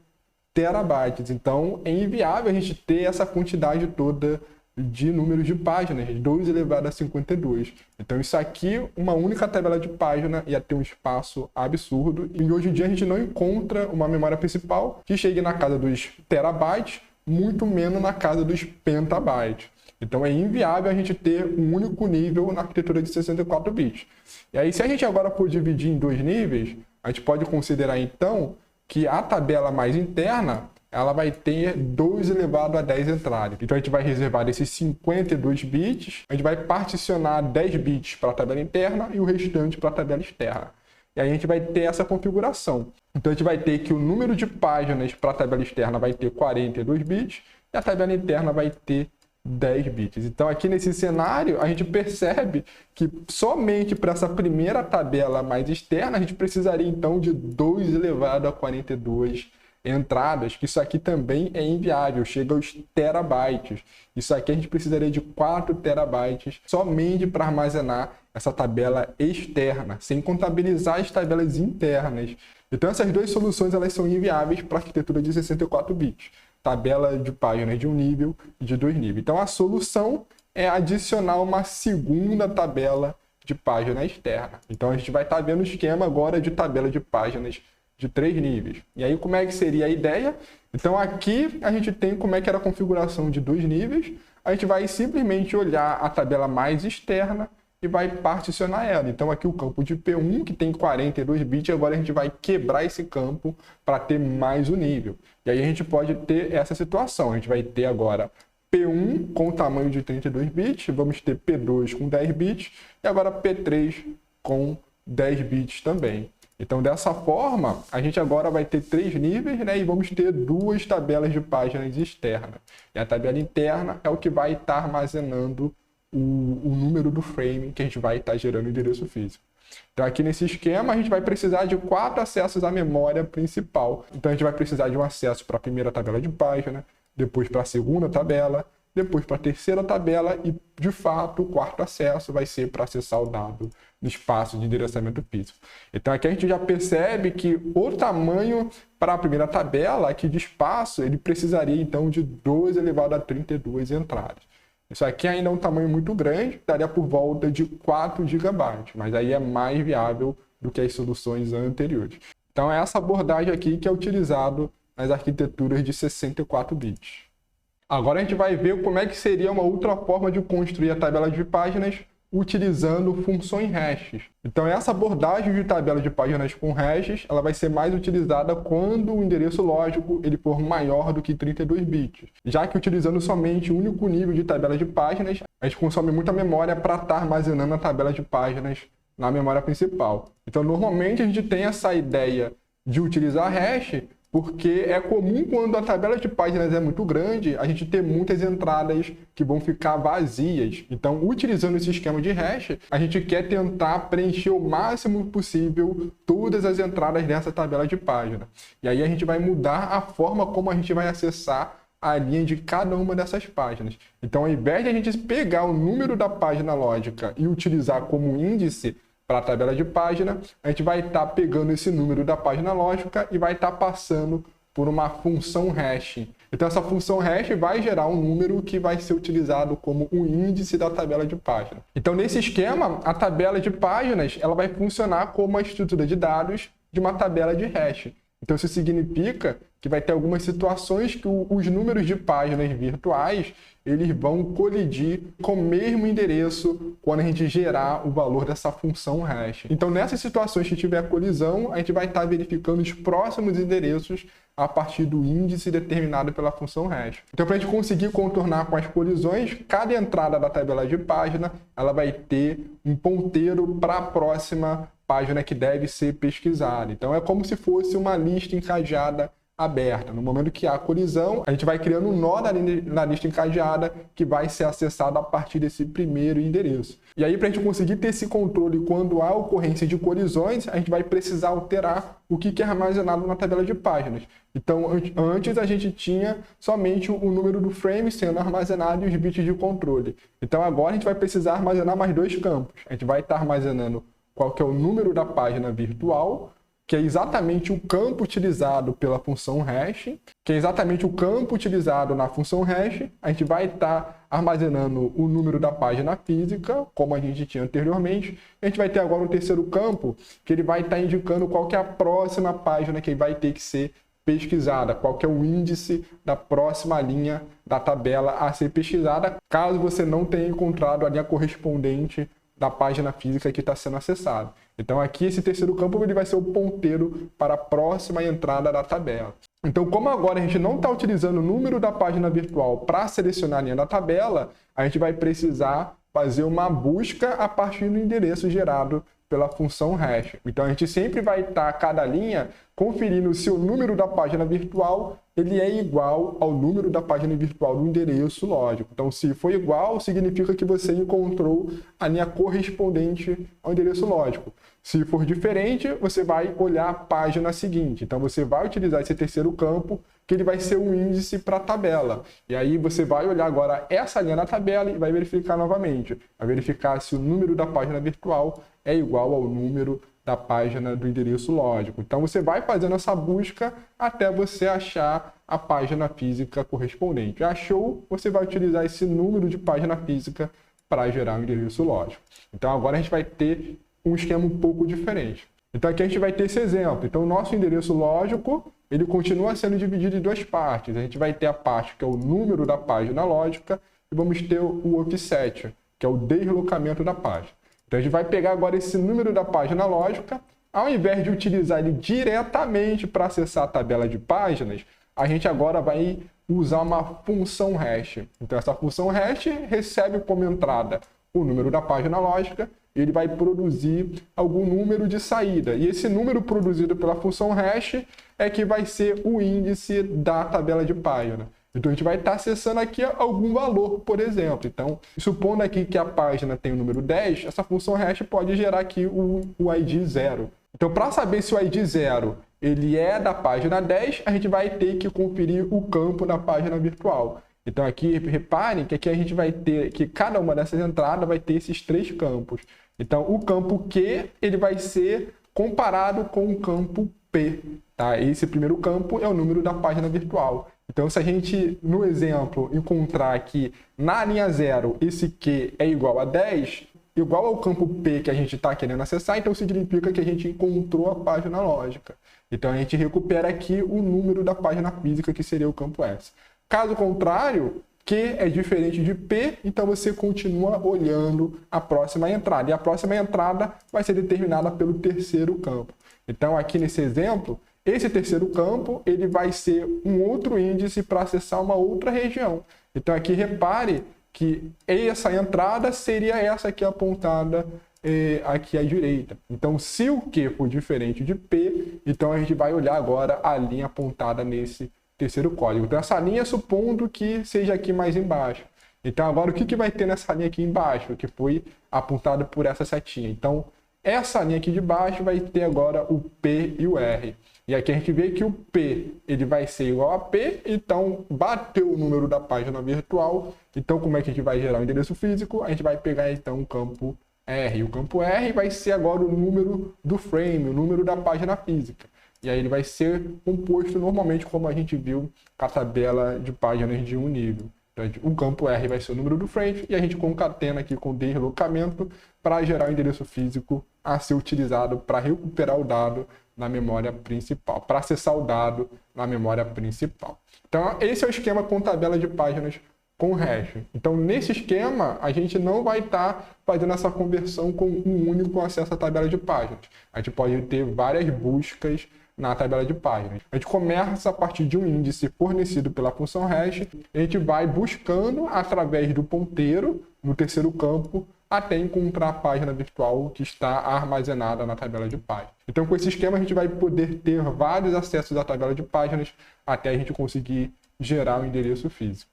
terabytes. Então, é inviável a gente ter essa quantidade toda de números de páginas, 2 elevado a 52. Então, isso aqui, uma única tabela de página, ia ter um espaço absurdo. E hoje em dia a gente não encontra uma memória principal que chegue na casa dos terabytes, muito menos na casa dos pentabytes. Então é inviável a gente ter um único nível na arquitetura de 64 bits. E aí, se a gente agora for dividir em 2 níveis, a gente pode considerar então que a tabela mais interna ela vai ter 2 elevado a 10 entradas. Então a gente vai reservar esses 52 bits, a gente vai particionar 10 bits para a tabela interna e o restante para a tabela externa. E aí a gente vai ter essa configuração. Então a gente vai ter que o número de páginas para a tabela externa vai ter 42 bits e a tabela interna vai ter 10 bits. Então aqui nesse cenário a gente percebe que somente para essa primeira tabela mais externa a gente precisaria então de 2 elevado a 42 entradas, que isso aqui também é inviável, chega aos terabytes. Isso aqui a gente precisaria de 4 terabytes somente para armazenar essa tabela externa, sem contabilizar as tabelas internas. Então essas duas soluções elas são inviáveis para a arquitetura de 64 bits. Tabela de páginas de um nível e de 2 níveis. Então a solução é adicionar uma segunda tabela de página externa. Então a gente vai estar vendo o esquema agora de tabela de páginas de 3 níveis. E aí como é que seria a ideia? Então aqui a gente tem como é que era a configuração de 2 níveis. A gente vai simplesmente olhar a tabela mais externa e vai particionar ela. Então aqui o campo de P1, que tem 42 bits, agora a gente vai quebrar esse campo para ter mais um nível. E aí a gente pode ter essa situação. A gente vai ter agora P1 com tamanho de 32 bits, vamos ter P2 com 10 bits e agora P3 com 10 bits também. Então dessa forma, a gente agora vai ter 3 níveis, né? E vamos ter 2 tabelas de páginas externas. E a tabela interna é o que vai estar armazenando o número do frame que a gente vai estar gerando o endereço físico. Então aqui nesse esquema a gente vai precisar de 4 acessos à memória principal. Então a gente vai precisar de um acesso para a primeira tabela de página, depois para a segunda tabela, depois para a terceira tabela e, de fato, o 4º acesso vai ser para acessar o dado no espaço de endereçamento físico. Então aqui a gente já percebe que o tamanho para a primeira tabela aqui de espaço, ele precisaria então de 2 elevado a 32 entradas. Isso aqui ainda é um tamanho muito grande, daria por volta de 4 GB, mas aí é mais viável do que as soluções anteriores. Então é essa abordagem aqui que é utilizado nas arquiteturas de 64 bits. Agora a gente vai ver como é que seria uma outra forma de construir a tabela de páginas utilizando funções hashes. Então essa abordagem de tabela de páginas com hashes, ela vai ser mais utilizada quando o endereço lógico ele for maior do que 32 bits. Já que utilizando somente o único nível de tabela de páginas, a gente consome muita memória para estar armazenando a tabela de páginas na memória principal. Então normalmente a gente tem essa ideia de utilizar hash porque é comum quando a tabela de páginas é muito grande, a gente ter muitas entradas que vão ficar vazias. Então, utilizando esse esquema de hash, a gente quer tentar preencher o máximo possível todas as entradas dessa tabela de página. E aí a gente vai mudar a forma como a gente vai acessar a linha de cada uma dessas páginas. Então, ao invés de a gente pegar o número da página lógica e utilizar como índice para a tabela de página, a gente vai estar pegando esse número da página lógica e vai estar passando por uma função hash. Então essa função hash vai gerar um número que vai ser utilizado como o índice da tabela de página. Então nesse esquema, a tabela de páginas ela vai funcionar como a estrutura de dados de uma tabela de hash. Então isso significa que vai ter algumas situações que os números de páginas virtuais eles vão colidir com o mesmo endereço quando a gente gerar o valor dessa função hash. Então nessas situações que tiver colisão, a gente vai estar verificando os próximos endereços a partir do índice determinado pela função hash. Então para a gente conseguir contornar com as colisões, cada entrada da tabela de página ela vai ter um ponteiro para a próxima página que deve ser pesquisada. Então é como se fosse uma lista encadeada aberta. No momento que há colisão, a gente vai criando um nó na lista encadeada que vai ser acessado a partir desse primeiro endereço. E aí, para a gente conseguir ter esse controle quando há ocorrência de colisões, a gente vai precisar alterar o que é armazenado na tabela de páginas. Então, antes a gente tinha somente o número do frame sendo armazenado e os bits de controle. Então, agora a gente vai precisar armazenar mais dois campos. A gente vai estar armazenando qual que é o número da página virtual, que é exatamente o campo utilizado pela função hash, que é exatamente o campo utilizado na função hash. A gente vai estar armazenando o número da página física, como a gente tinha anteriormente. A gente vai ter agora um terceiro campo, que ele vai estar indicando qual que é a próxima página que vai ter que ser pesquisada, qual que é o índice da próxima linha da tabela a ser pesquisada, caso você não tenha encontrado a linha correspondente da página física que está sendo acessada. Então aqui esse terceiro campo ele vai ser o ponteiro para a próxima entrada da tabela. Então como agora a gente não está utilizando o número da página virtual para selecionar a linha da tabela, a gente vai precisar fazer uma busca a partir do endereço gerado pela função hash. Então a gente sempre vai estar cada linha conferindo se o número da página virtual ele é igual ao número da página virtual do endereço lógico. Então se for igual, significa que você encontrou a linha correspondente ao endereço lógico. Se for diferente, você vai olhar a página seguinte. Então você vai utilizar esse terceiro campo, que ele vai ser um índice para a tabela. E aí você vai olhar agora essa linha na tabela e vai verificar novamente. Vai verificar se o número da página virtual é igual ao número da página do endereço lógico. Então você vai fazendo essa busca até você achar a página física correspondente. Achou, você vai utilizar esse número de página física para gerar um endereço lógico. Então agora a gente vai ter um esquema um pouco diferente. Então aqui a gente vai ter esse exemplo. Então o nosso endereço lógico, ele continua sendo dividido em duas partes. A gente vai ter a parte que é o número da página lógica e vamos ter o offset, que é o deslocamento da página. Então a gente vai pegar agora esse número da página lógica, ao invés de utilizar ele diretamente para acessar a tabela de páginas, a gente agora vai usar uma função hash. Então essa função hash recebe como entrada o número da página lógica e ele vai produzir algum número de saída. E esse número produzido pela função hash é que vai ser o índice da tabela de página. Então a gente vai estar acessando aqui algum valor, por exemplo. Então, supondo aqui que a página tem o número 10, essa função hash pode gerar aqui o ID 0. Então, para saber se o ID 0 ele é da página 10, a gente vai ter que conferir o campo da página virtual. Então aqui, reparem que aqui a gente vai ter que cada uma dessas entradas vai ter esses três campos. Então o campo Q ele vai ser comparado com o campo P. Tá? Esse primeiro campo é o número da página virtual. Então se a gente, no exemplo, encontrar aqui na linha 0 esse Q é igual a 10, igual ao campo P que a gente está querendo acessar, então significa que a gente encontrou a página lógica. Então a gente recupera aqui o número da página física que seria o campo S. Caso contrário, Q é diferente de P, então você continua olhando a próxima entrada. E a próxima entrada vai ser determinada pelo terceiro campo. Então, aqui nesse exemplo, esse terceiro campo ele vai ser um outro índice para acessar uma outra região. Então, aqui repare que essa entrada seria essa aqui apontada aqui à direita. Então, se o Q for diferente de P, então a gente vai olhar agora a linha apontada nesse terceiro código. Então, essa linha supondo que seja aqui mais embaixo. Então, agora o que vai ter nessa linha aqui embaixo, que foi apontada por essa setinha? Então, essa linha aqui de baixo vai ter agora o P e o R. E aqui a gente vê que o P ele vai ser igual a P, então bateu o número da página virtual. Então, como é que a gente vai gerar o endereço físico? A gente vai pegar então o campo R. O campo R vai ser agora o número do frame, o número da página física. E aí ele vai ser composto normalmente como a gente viu com a tabela de páginas de um nível. Então, o campo R vai ser o número do frame e a gente concatena aqui com deslocamento para gerar o endereço físico a ser utilizado para recuperar o dado na memória principal, para acessar o dado na memória principal. Então, esse é o esquema com tabela de páginas com hash. Então, nesse esquema, a gente não vai estar fazendo essa conversão com um único acesso à tabela de páginas. A gente pode ter várias buscas na tabela de páginas. A gente começa a partir de um índice fornecido pela função hash, a gente vai buscando através do ponteiro no terceiro campo até encontrar a página virtual que está armazenada na tabela de páginas. Então, com esse esquema, a gente vai poder ter vários acessos à tabela de páginas até a gente conseguir gerar o endereço físico.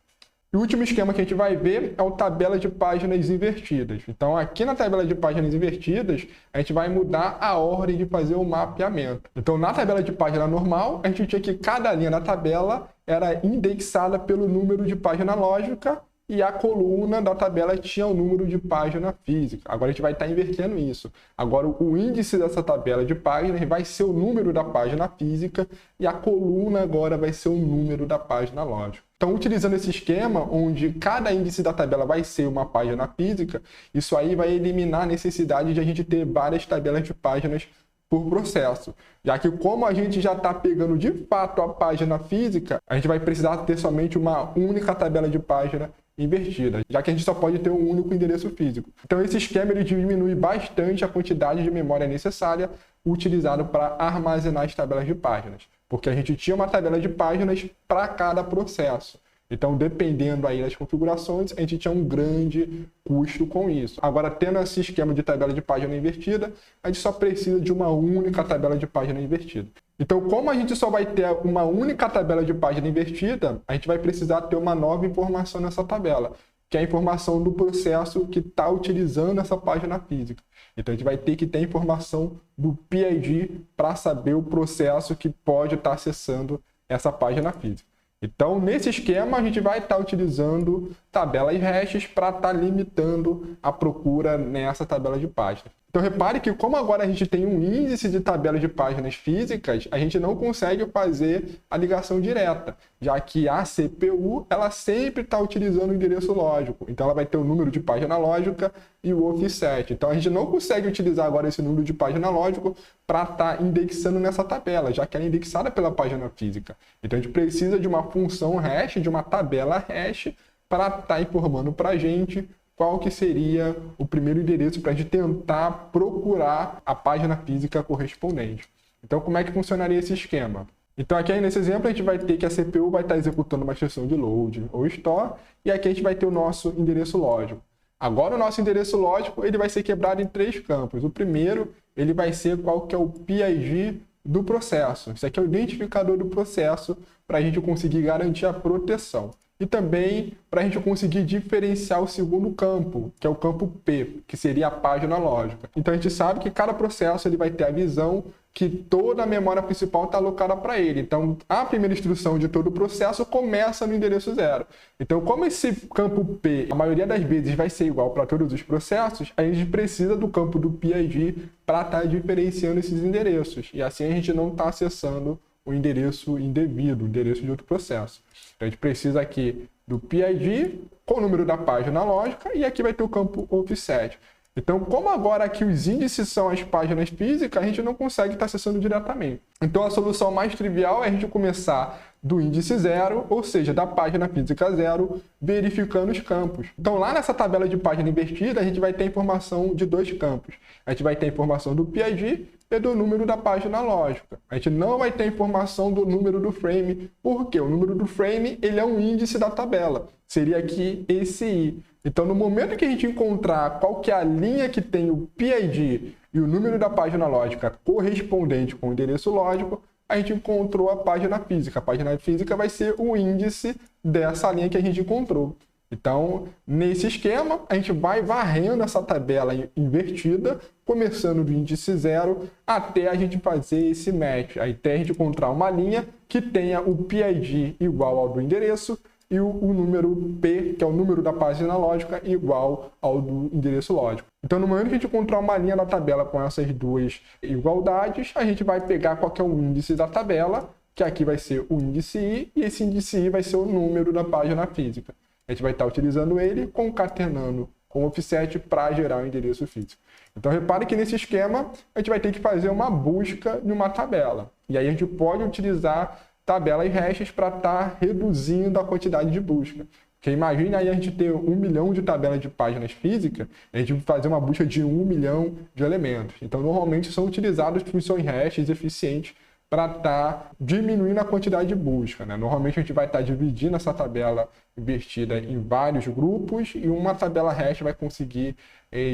E o último esquema que a gente vai ver é o tabela de páginas invertidas. Então, aqui na tabela de páginas invertidas, a gente vai mudar a ordem de fazer o mapeamento. Então, na tabela de página normal, a gente tinha que cada linha da tabela era indexada pelo número de página lógica e a coluna da tabela tinha o número de página física. Agora a gente vai estar invertendo isso. Agora o índice dessa tabela de páginas vai ser o número da página física e a coluna agora vai ser o número da página lógica. Então, utilizando esse esquema, onde cada índice da tabela vai ser uma página física, isso aí vai eliminar a necessidade de a gente ter várias tabelas de páginas por processo. Já que como a gente já está pegando de fato a página física, a gente vai precisar ter somente uma única tabela de página invertida, já que a gente só pode ter um único endereço físico. Então, esse esquema ele diminui bastante a quantidade de memória necessária utilizada para armazenar as tabelas de páginas, porque a gente tinha uma tabela de páginas para cada processo. Então, dependendo aí das configurações, a gente tinha um grande custo com isso. Agora, tendo esse esquema de tabela de página invertida, a gente só precisa de uma única tabela de página invertida. Então, como a gente só vai ter uma única tabela de página invertida, a gente vai precisar ter uma nova informação nessa tabela, que é a informação do processo que está utilizando essa página física. Então, a gente vai ter que ter a informação do PID para saber o processo que pode estar acessando essa página física. Então, nesse esquema, a gente vai estar utilizando tabelas hashes para estar limitando a procura nessa tabela de páginas. Então, repare que como agora a gente tem um índice de tabela de páginas físicas, a gente não consegue fazer a ligação direta, já que a CPU ela sempre está utilizando o endereço lógico. Então, ela vai ter o número de página lógica e o offset. Então, a gente não consegue utilizar agora esse número de página lógico para estar indexando nessa tabela, já que ela é indexada pela página física. Então, a gente precisa de uma função hash, de uma tabela hash, para estar informando para a gente qual que seria o primeiro endereço para a gente tentar procurar a página física correspondente. Então, como é que funcionaria esse esquema? Então, aqui nesse exemplo, a gente vai ter que a CPU vai estar executando uma instrução de load ou store, e aqui a gente vai ter o nosso endereço lógico. Agora, o nosso endereço lógico ele vai ser quebrado em 3 campos. O primeiro, ele vai ser qual que é o PID do processo. Isso aqui é o identificador do processo para a gente conseguir garantir a proteção. E também para a gente conseguir diferenciar o segundo campo, que é o campo P, que seria a página lógica. Então a gente sabe que cada processo ele vai ter a visão que toda a memória principal está alocada para ele. Então a primeira instrução de todo o processo começa no endereço 0. Então como esse campo P, a maioria das vezes vai ser igual para todos os processos, a gente precisa do campo do PID para estar diferenciando esses endereços. E assim a gente não está acessando o endereço indevido, o endereço de outro processo. Então, a gente precisa aqui do PID com o número da página lógica e aqui vai ter o campo offset. Então, como agora aqui os índices são as páginas físicas, a gente não consegue estar acessando diretamente. Então, a solução mais trivial é a gente começar do índice 0, ou seja, da página física 0, verificando os campos. Então, lá nessa tabela de página invertida, a gente vai ter a informação de dois campos. A gente vai ter a informação do PID e do número da página lógica. A gente não vai ter a informação do número do frame, porque o número do frame ele é um índice da tabela. Seria aqui esse I. Então, no momento que a gente encontrar qual que é a linha que tem o PID e o número da página lógica correspondente com o endereço lógico, a gente encontrou a página física. A página física vai ser o índice dessa linha que a gente encontrou. Então, nesse esquema, a gente vai varrendo essa tabela invertida, começando do índice 0 até a gente fazer esse match, até a gente encontrar uma linha que tenha o PID igual ao do endereço e o número P, que é o número da página lógica, igual ao do endereço lógico. Então, no momento que a gente encontrar uma linha da tabela com essas duas igualdades, a gente vai pegar qual que é o índice da tabela, que aqui vai ser o índice I, e esse índice I vai ser o número da página física. A gente vai estar utilizando ele, concatenando com o offset para gerar o endereço físico. Então, repare que nesse esquema, a gente vai ter que fazer uma busca de uma tabela. E aí a gente pode utilizar tabelas hashes para estar reduzindo a quantidade de busca. Porque imagina aí a gente ter 1 milhão de tabelas de páginas físicas, a gente vai fazer uma busca de 1 milhão de elementos. Então, normalmente são utilizadas funções hashes eficientes para estar diminuindo a quantidade de busca, né? Normalmente a gente vai estar dividindo essa tabela invertida em vários grupos e uma tabela hash vai conseguir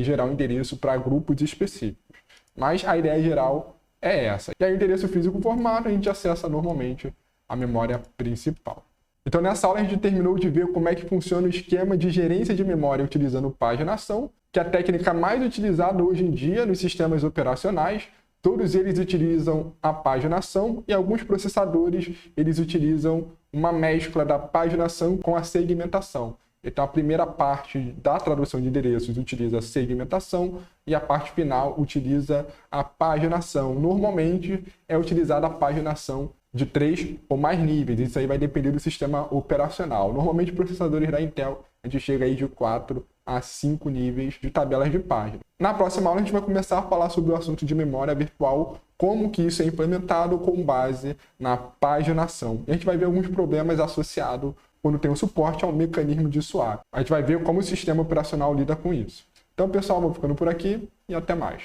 gerar um endereço para grupos específicos. Mas a ideia geral é essa. E aí o endereço físico formado a gente acessa normalmente a memória principal. Então nessa aula a gente terminou de ver como é que funciona o esquema de gerência de memória utilizando paginação, que é a técnica mais utilizada hoje em dia nos sistemas operacionais. Todos eles utilizam a paginação e alguns processadores eles utilizam uma mescla da paginação com a segmentação. Então a primeira parte da tradução de endereços utiliza a segmentação e a parte final utiliza a paginação. Normalmente é utilizada a paginação de 3 ou mais níveis. Isso aí vai depender do sistema operacional. Normalmente processadores da Intel a gente chega aí de 4 a 5 níveis de tabelas de página. Na próxima aula a gente vai começar a falar sobre o assunto de memória virtual, como que isso é implementado com base na paginação. E a gente vai ver alguns problemas associados quando tem o suporte ao mecanismo de swap. A gente vai ver como o sistema operacional lida com isso. Então, pessoal, vou ficando por aqui e até mais.